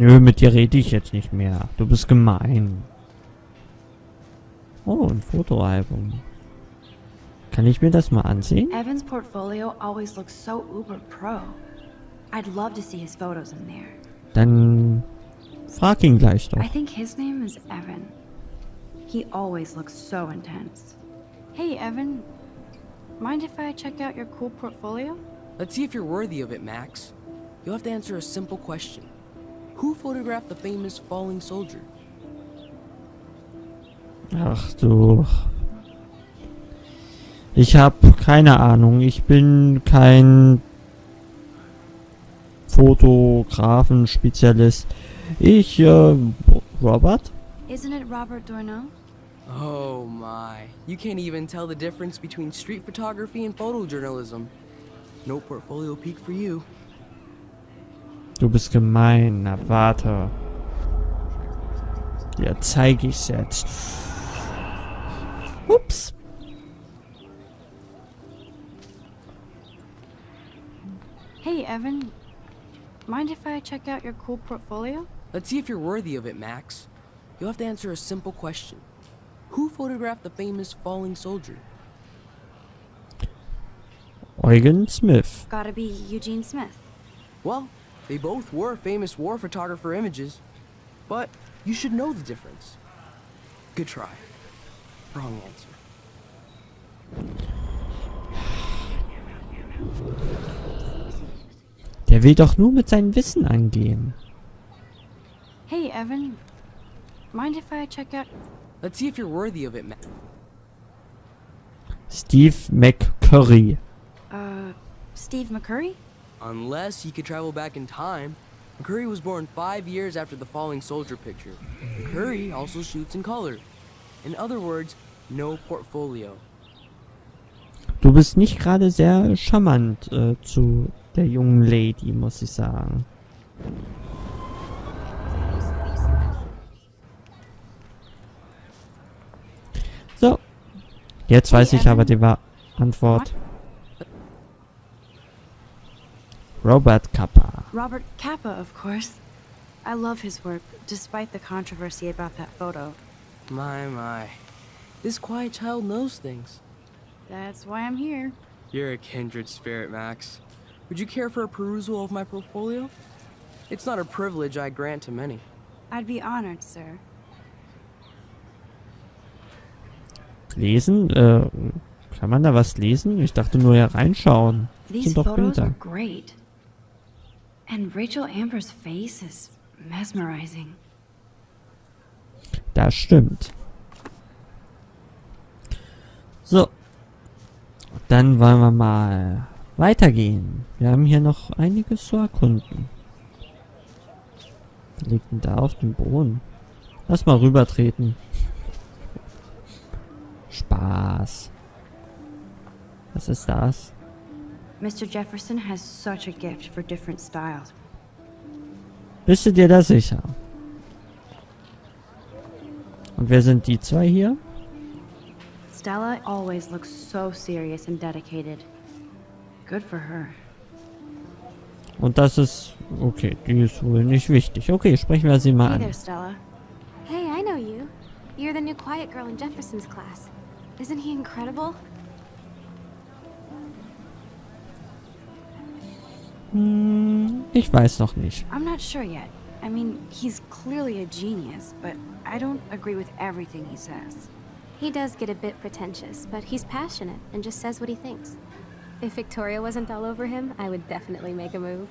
Nö, mit dir rede ich jetzt nicht mehr. Du bist gemein. Oh, ein Fotoalbum. Kann ich mir das mal ansehen? Evan's portfolio always looks so uber pro. I'd love to see his photos in there. Dann frag ihn gleich doch. I think his name is Evan. He always looks so intense. Hey, Evan. Mind if I check out your cool portfolio? Let's see if you're worthy of it, Max. You'll have to answer a simple question. Who photographed the famous falling soldier? Ach du. Ich habe keine Ahnung. Ich bin kein Fotografen-Spezialist. Robert? Isn't it Robert Dourneau? Oh my. You can't even tell the difference between street photography and photojournalism. No portfolio peak for you. Du bist gemein. Na, warte. Ja, zeige ich's jetzt. Ups. Hey, Evan. Mind if I check out your cool portfolio? Let's see if you're worthy of it, Max. You'll have to answer a simple question. Who photographed the famous falling soldier? Eugen Smith. Gotta be Eugene Smith. Well, they both were famous war photographer images, but you should know the difference. Good try. Wrong answer. Der will doch nur mit seinem Wissen angehen. Hey, Evan. Mind if I check out... Let's see if you're worthy of it, Max. Steve McCurry. Steve McCurry? Unless he could travel back in time. McCurry was born 5 years after the falling soldier picture. McCurry also shoots in color. In other words, no portfolio. Du bist nicht gerade sehr charmant zu der jungen Lady, muss ich sagen. So. Jetzt weiß ich aber die Antwort. Robert Capa. Robert Capa, of course. I love his work, despite the controversy about that photo. My. This quiet child knows things. That's why I'm here. You're a kindred spirit, Max. Would you care for a perusal of my portfolio? It's not a privilege I grant to many. I'd be honored, sir. Lesen? Kann man da was lesen? Ich dachte nur ja reinschauen. Das sind These doch photos are Bilder. great. And Rachel Amber's face is mesmerizing. Das stimmt. So. Dann wollen wir mal weitergehen. Wir haben hier noch einiges zu erkunden. Was liegt denn da auf dem Boden? Lass mal rübertreten. Spaß. Was ist das? Mr. Jefferson has such a gift for different styles. Bist du dir da sicher? Und wer sind die zwei hier? Stella always looks so serious and dedicated. Good for her. Und das ist... Okay, die ist wohl nicht wichtig. Okay, sprechen wir sie mal Hey an. there, Stella. Hey, I know you. You're the new quiet girl in Jefferson's class. Isn't he incredible? Ich weiß noch nicht. I'm not sure yet. I mean, he's clearly a genius, but I don't agree with everything he says. He does get a bit pretentious, but he's passionate and just says what he thinks. If Victoria wasn't all over him, I would definitely make a move.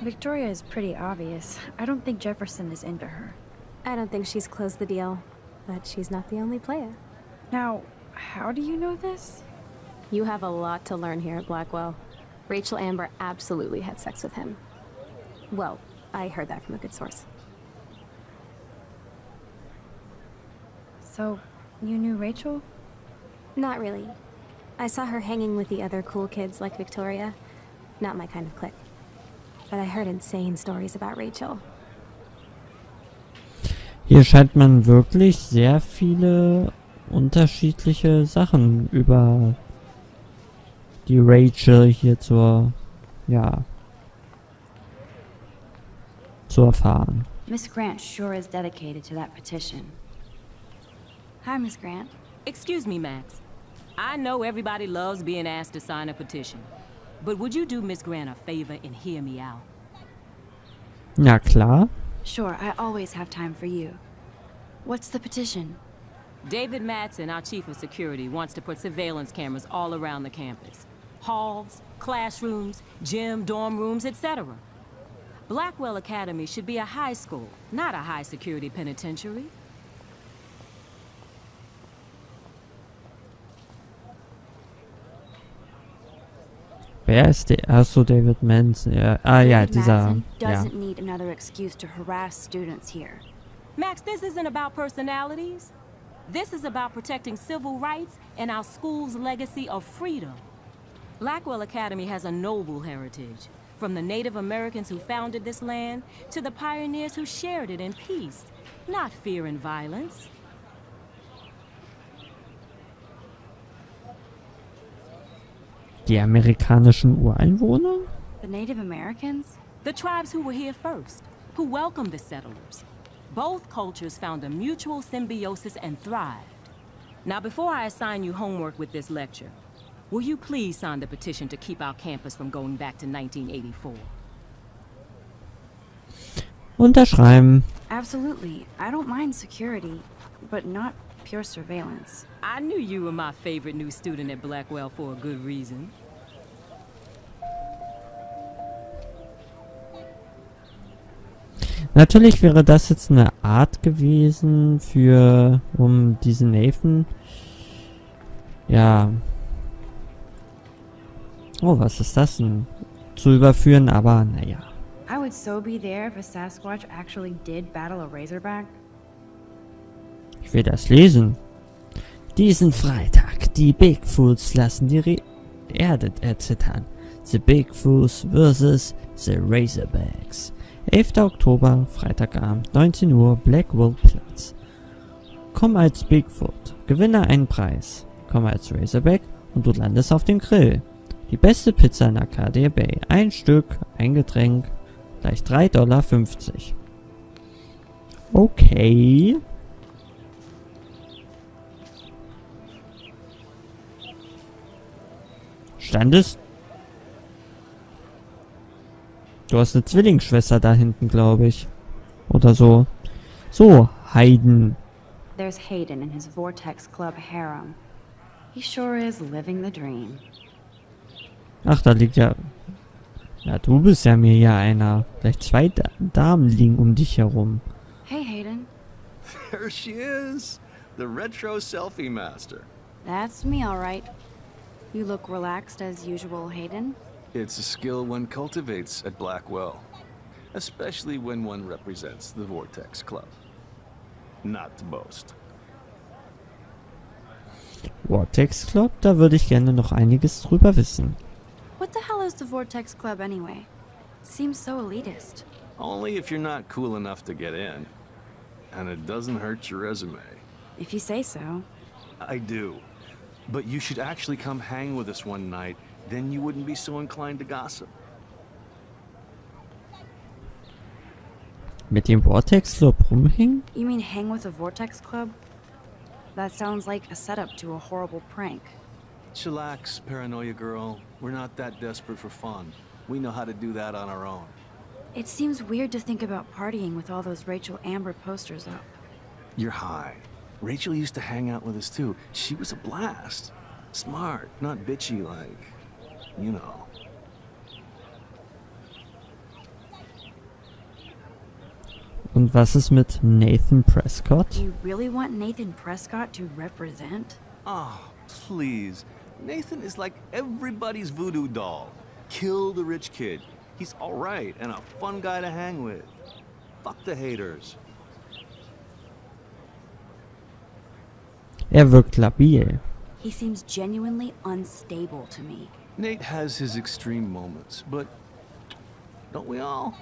Victoria is pretty obvious. I don't think Jefferson is into her. I don't think she's closed the deal, but she's not the only player. Now, how do you know this? You have a lot to learn here at Blackwell. Rachel Amber absolutely had sex with him. Well, I heard that from a good source. So, you knew Rachel? Not really. I saw her hanging with the other cool kids like Victoria. Not my kind of clique. But I heard insane stories about Rachel. Hier scheint man wirklich sehr viele unterschiedliche Sachen über die Rachel hier zu erfahren. Miss Grant sure is dedicated to that petition. Hi, Miss Grant. Excuse me, Max. I know everybody loves being asked to sign a petition. But would you do Miss Grant a favor and hear me out? Ja, klar. Sure, I always have time for you. What's the petition? David Madsen, our chief of security, wants to put surveillance cameras all around the campus. Halls, classrooms, gym, dorm rooms, etc. Blackwell Academy should be a high school, not a high-security penitentiary. Wer ist der? Achso, David Manson. Ja. Ja, David dieser. Madsen Ja. doesn't need another excuse to harass students here. Max, this isn't about personalities. This is about protecting civil rights and our school's legacy of freedom. Blackwell Academy has a noble heritage, from the Native Americans who founded this land to the pioneers who shared it in peace, not fear and violence. Die amerikanischen Ureinwohner? The Native Americans? The tribes who were here first, who welcomed the settlers. Both cultures found a mutual symbiosis and thrived. Now, before I assign you homework with this lecture, will you please sign the petition to keep our campus from going back to 1984? Unterschreiben. Absolutely. I don't mind security, but not pure surveillance. I knew you were my favorite new student at Blackwell for a good reason. Natürlich wäre das jetzt eine Art gewesen um diesen Nathan. Ja. Oh, was ist das denn? Zu überführen, aber naja. I would so be there if a Sasquatch actually did battle a Razorback. Ich will das lesen. Diesen Freitag, die Bigfoots lassen die Erde erzittern. The Bigfoots vs. The Razorbacks. 11. Oktober, Freitagabend, 19 Uhr, Blackwell Platz. Komm als Bigfoot, gewinne einen Preis. Komm als Razorback und du landest auf dem Grill. Die beste Pizza in Arcadia Bay. Ein Stück, ein Getränk, gleich $3,50. Okay. Standest? Du hast eine Zwillingsschwester da hinten, glaube ich. Oder so. So, Hayden. There's Hayden in his Vortex Club harem. He sure is living the dream. Ach, da liegt ja... Ja, du bist ja mir ja einer. Gleich zwei Damen liegen um dich herum. Hey, Hayden. There she is, the retro selfie master. That's me, all right. You look relaxed as usual, Hayden. It's a skill one cultivates at Blackwell, especially when one represents the Vortex Club. Not to boast. Vortex Club? Da würde ich gerne noch einiges drüber wissen. What the hell is the Vortex Club anyway? It seems so elitist. Only if you're not cool enough to get in. And it doesn't hurt your resume. If you say so. I do. But you should actually come hang with us one night, then you wouldn't be so inclined to gossip. Mit dem Vortex Club rumhängen? You mean hang with the Vortex Club? That sounds like a setup to a horrible prank. Chillax, paranoia girl. We're not that desperate for fun. We know how to do that on our own. It seems weird to think about partying with all those Rachel Amber posters up. You're high. Rachel used to hang out with us too. She was a blast. Smart, not bitchy like, you know. Und was ist mit Nathan Prescott? You really want Nathan Prescott to represent? Oh, please. Nathan is like everybody's voodoo doll. Kill the rich kid. He's alright and a fun guy to hang with. Fuck the haters. Wirkt labil. He seems genuinely unstable to me. Nate has his extreme moments, but don't we all?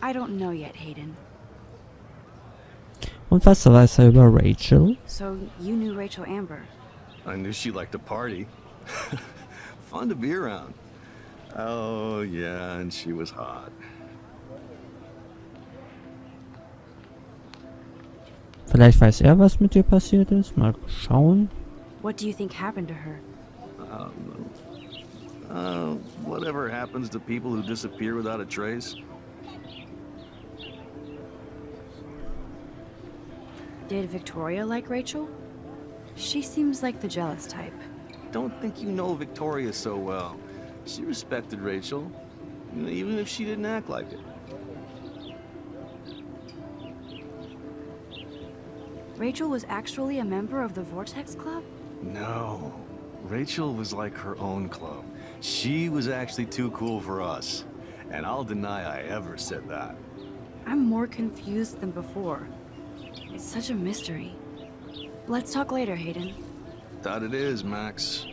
I don't know yet, Hayden. Und was weiß über Rachel? So, you knew Rachel Amber. I knew she liked to party. fun to be around. Oh, yeah, and she was hot. Vielleicht weiß er, was mit dir passiert ist. Mal schauen. What do you think happened to her? Whatever happens to people who disappear without a trace. Did Victoria like Rachel? She seems like the jealous type. Don't think you know Victoria so well. She respected Rachel, even if she didn't act like it. Rachel was actually a member of the Vortex Club? No. Rachel was like her own club. She was actually too cool for us. And I'll deny I ever said that. I'm more confused than before. It's such a mystery. Let's talk later, Hayden. That it is, Max.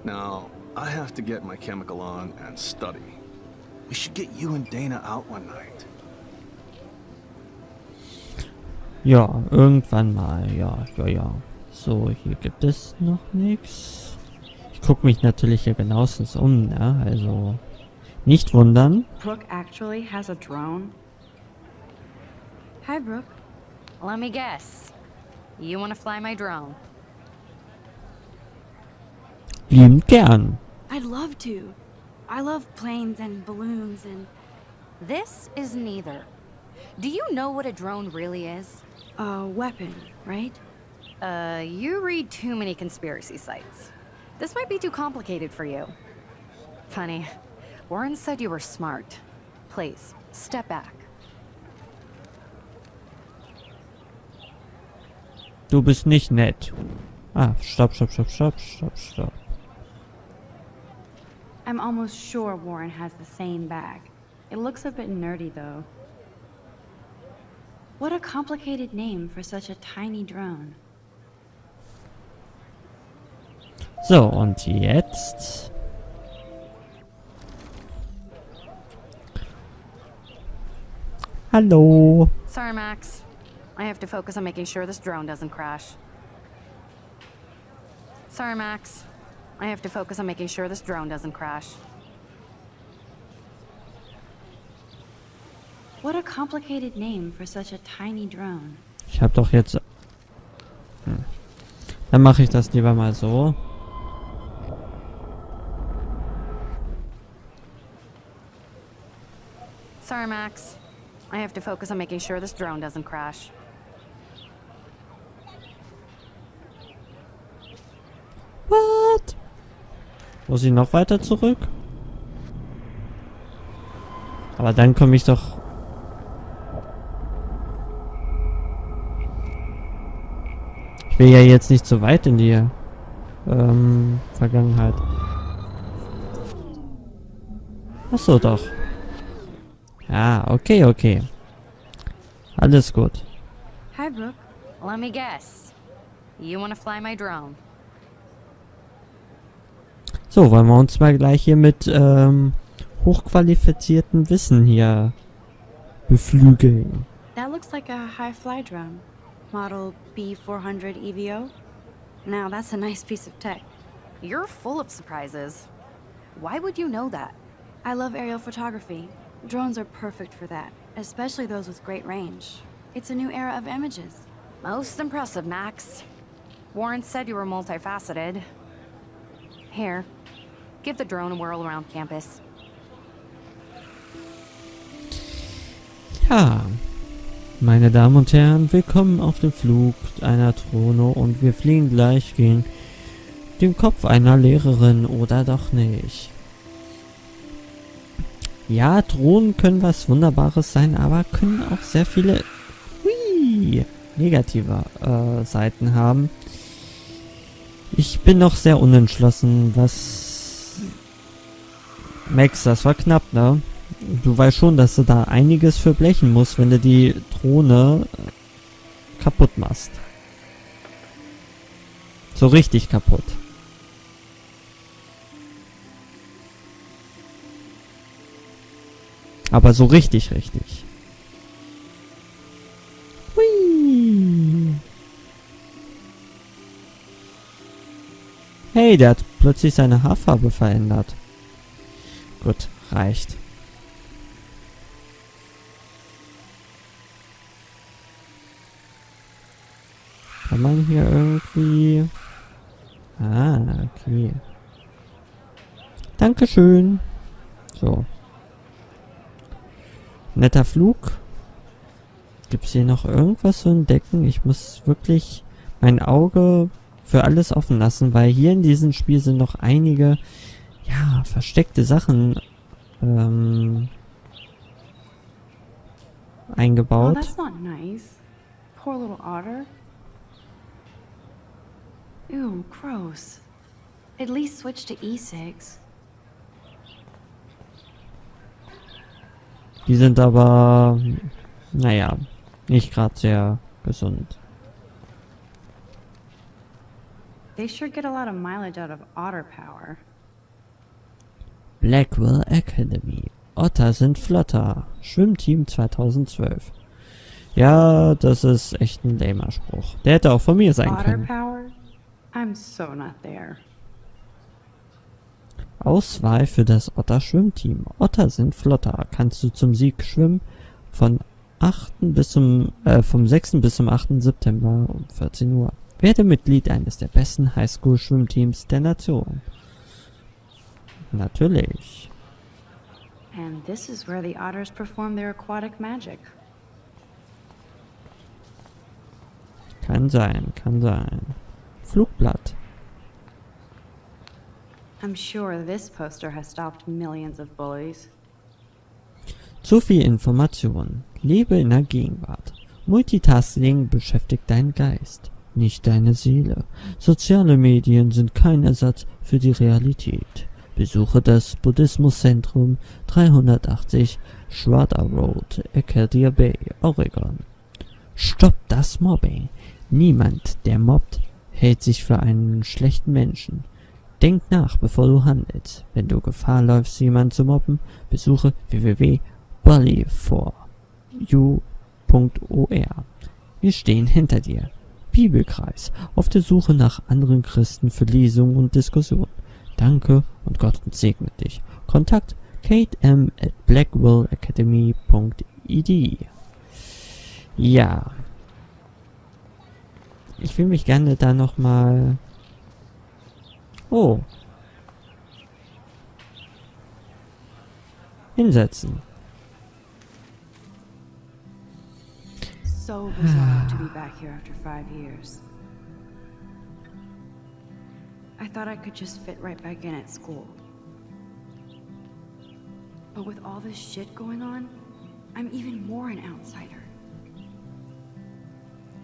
Now, I have to get my chemical on and study. We should get you and Dana out one night. Ja, irgendwann mal. Ja. So, hier gibt es noch nichts. Ich gucke mich natürlich hier genauestens um, ne? Also, nicht wundern. Brooke actually has a drone? Hi, Brooke. Let me guess. You want to fly my drone? Liebend gern. I'd love to. I love planes and balloons and... This is neither. Do you know what a drone really is? a weapon, right? You read too many conspiracy sites. This might be too complicated for you. Funny. Warren said you were smart. Please, step back. Du bist nicht nett. Ah, stopp. I'm almost sure Warren has the same bag. It looks a bit nerdy, though. What a complicated name for such a tiny drone. So, und jetzt... Hallo. Sorry, Max. I have to focus on making sure this drone doesn't crash. Sorry, Max. I have to focus on making sure this drone doesn't crash. What a complicated name for such a tiny drone. Ich hab doch jetzt... Dann mache ich das lieber mal so. Sorry, Max. I have to focus on making sure this drone doesn't crash. What? Muss ich noch weiter zurück? Aber dann komme ich doch... Ich will ja jetzt nicht so weit in die Vergangenheit. Ach so, doch. Ja, okay. Alles gut. Hi, Brooke. Let me guess. You want to fly my drone? So, wollen wir uns mal gleich hier mit hochqualifiziertem Wissen hier beflügeln. That looks like a high-fly drone. Model B400 EVO. Now, that's a nice piece of tech. You're full of surprises. Why would you know that? I love aerial photography. Drones are perfect for that, especially those with great range. It's a new era of images. Most impressive, Max. Warren said you were multifaceted. Here, give the drone a whirl around campus. Ja, meine Damen und Herren, willkommen auf dem Flug einer Drohne und wir fliegen gleich gegen den Kopf einer Lehrerin oder doch nicht. Ja, Drohnen können was Wunderbares sein, aber können auch sehr viele negative Seiten haben. Ich bin noch sehr unentschlossen, was... Max, das war knapp, ne? Du weißt schon, dass du da einiges für blechen musst, wenn du die Drohne kaputt machst. So richtig kaputt. Aber so richtig. Hui. Hey, der hat plötzlich seine Haarfarbe verändert. Gut, reicht. Kann man hier irgendwie... Ah, okay. Dankeschön. So. Netter Flug. Gibt es hier noch irgendwas zu entdecken? Ich muss wirklich mein Auge für alles offen lassen, weil hier in diesem Spiel sind noch einige, ja, versteckte Sachen Oh, eingebaut. that's not nice. Poor little otter. Ew, gross. At least switch to E6. Die sind aber, naja, nicht gerade sehr gesund. They sure get a lot of mileage out of otter power. Blackwell Academy. Otter sind flotter. Schwimmteam 2012. Ja, das ist echt ein lamer Spruch. Der hätte auch von mir sein Otter können. power? I'm so not there. Auswahl für das Otter-Schwimmteam. Otter sind flotter. Kannst du zum Sieg schwimmen? Vom 6. bis zum 8. September um 14 Uhr. Werde Mitglied eines der besten Highschool-Schwimmteams der Nation. Natürlich. And this is where the otters perform their aquatic magic. Kann sein, kann sein. Flugblatt. I'm sure this poster has stopped millions of bullies. Zu viel Information. Lebe in der Gegenwart. Multitasking beschäftigt deinen Geist, nicht deine Seele. Soziale Medien sind kein Ersatz für die Realität. Besuche das Buddhismuszentrum 380 Schwader Road, Acadia Bay, Oregon. Stopp das Mobbing. Niemand, der mobbt, hält sich für einen schlechten Menschen. Denk nach, bevor du handelst. Wenn du Gefahr läufst, jemanden zu mobben, besuche www.bully4u.or. Wir stehen hinter dir. Bibelkreis. Auf der Suche nach anderen Christen für Lesungen und Diskussionen. Danke und Gott segne dich. Kontakt katem@blackwellacademy.ed. Ja. Ich will mich gerne da nochmal... Oh. Hinsetzen. So bizarre to be back here after 5 years. I thought I could just fit right back in at school. But with all this shit going on, I'm even more an outsider.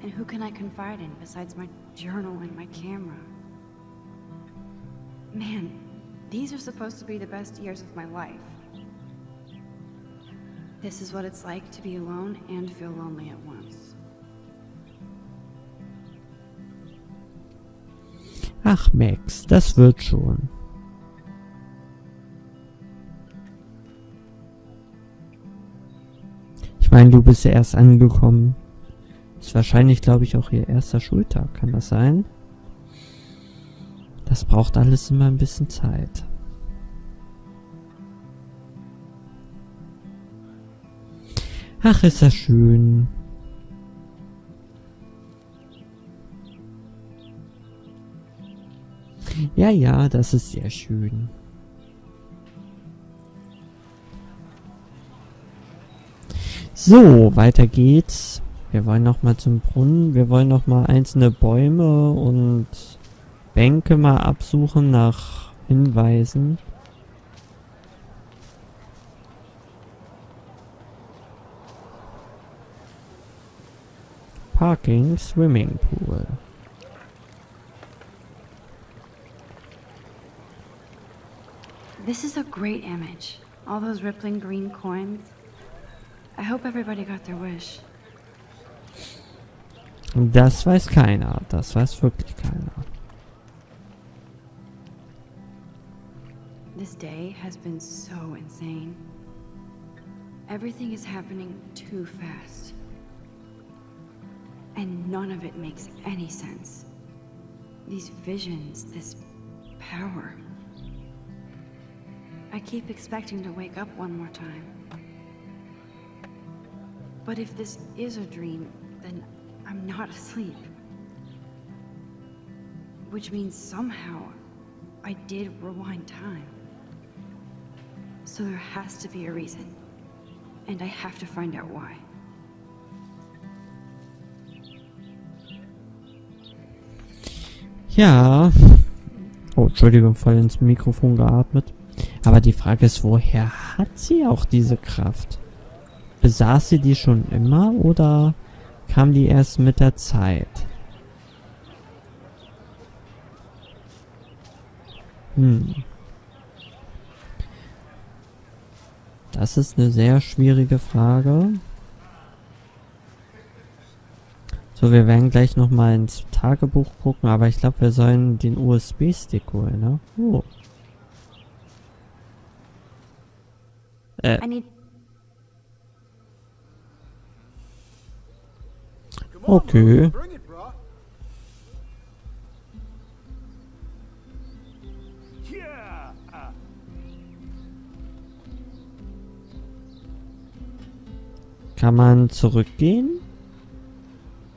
And who can I confide in besides my journal and my camera? Man, these are supposed to be the best years of my life. This is what it's like to be alone and feel lonely at once. Ach Max, das wird schon. Ich meine, du bist ja erst angekommen. Ist wahrscheinlich, glaube ich, auch ihr erster Schultag. Kann das sein? Das braucht alles immer ein bisschen Zeit. Ach, ist das schön. Ja, ja, das ist sehr schön. So, weiter geht's. Wir wollen nochmal zum Brunnen. Wir wollen nochmal einzelne Bäume und Bänke mal absuchen nach Hinweisen. Parking, Swimming Pool. This is a great image. All those rippling green coins. I hope everybody got their wish. Das weiß keiner. Das weiß wirklich keiner. This day has been so insane. Everything is happening too fast. And none of it makes any sense. These visions, this Power. I keep expecting to wake up one more time. But if this is a dream, then I'm not asleep. Which means somehow I did rewind time. So there has to be a reason. And I have to find out why. Ja. Oh, Entschuldigung, voll ins Mikrofon geatmet. Aber die Frage ist, woher hat sie auch diese Kraft? Besaß sie die schon immer oder kam die erst mit der Zeit? Das ist eine sehr schwierige Frage. So, wir werden gleich nochmal ins Tagebuch gucken, aber ich glaube, wir sollen den USB-Stick holen, ne? Oh. I need Okay. Kann man zurückgehen?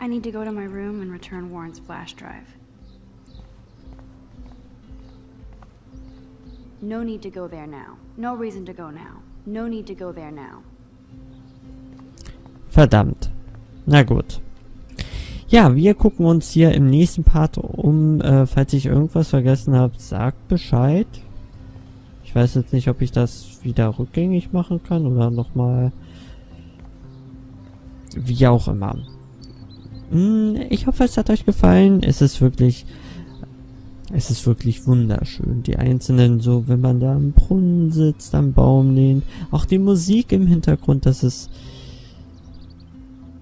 I need to go to my room and return Warren's flash drive. No need to go there now. No reason to go now. No need to go there now. Verdammt. Na gut. Ja, wir gucken uns hier im nächsten Part um. Falls ich irgendwas vergessen habe, sagt Bescheid. Ich weiß jetzt nicht, ob ich das wieder rückgängig machen kann oder nochmal. Wie auch immer. Ich hoffe, es hat euch gefallen. Es ist wirklich wunderschön. Die einzelnen, so, wenn man da am Brunnen sitzt, am Baum lehnt. Auch die Musik im Hintergrund, das ist...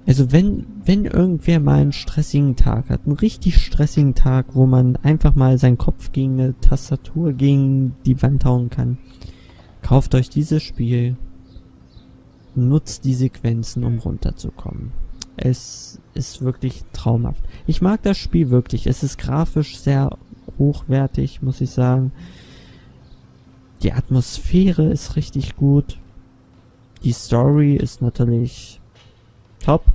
Also wenn irgendwer mal einen stressigen Tag hat, einen richtig stressigen Tag, wo man einfach mal seinen Kopf gegen eine Tastatur, gegen die Wand hauen kann, kauft euch dieses Spiel, nutzt die Sequenzen, um runterzukommen. Es ist wirklich traumhaft. Ich mag das Spiel wirklich. Es ist grafisch sehr hochwertig, muss ich sagen. Die Atmosphäre ist richtig gut. Die Story ist natürlich top.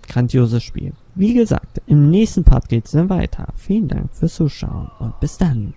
Grandioses Spiel. Wie gesagt, im nächsten Part geht es dann weiter. Vielen Dank fürs Zuschauen und bis dann.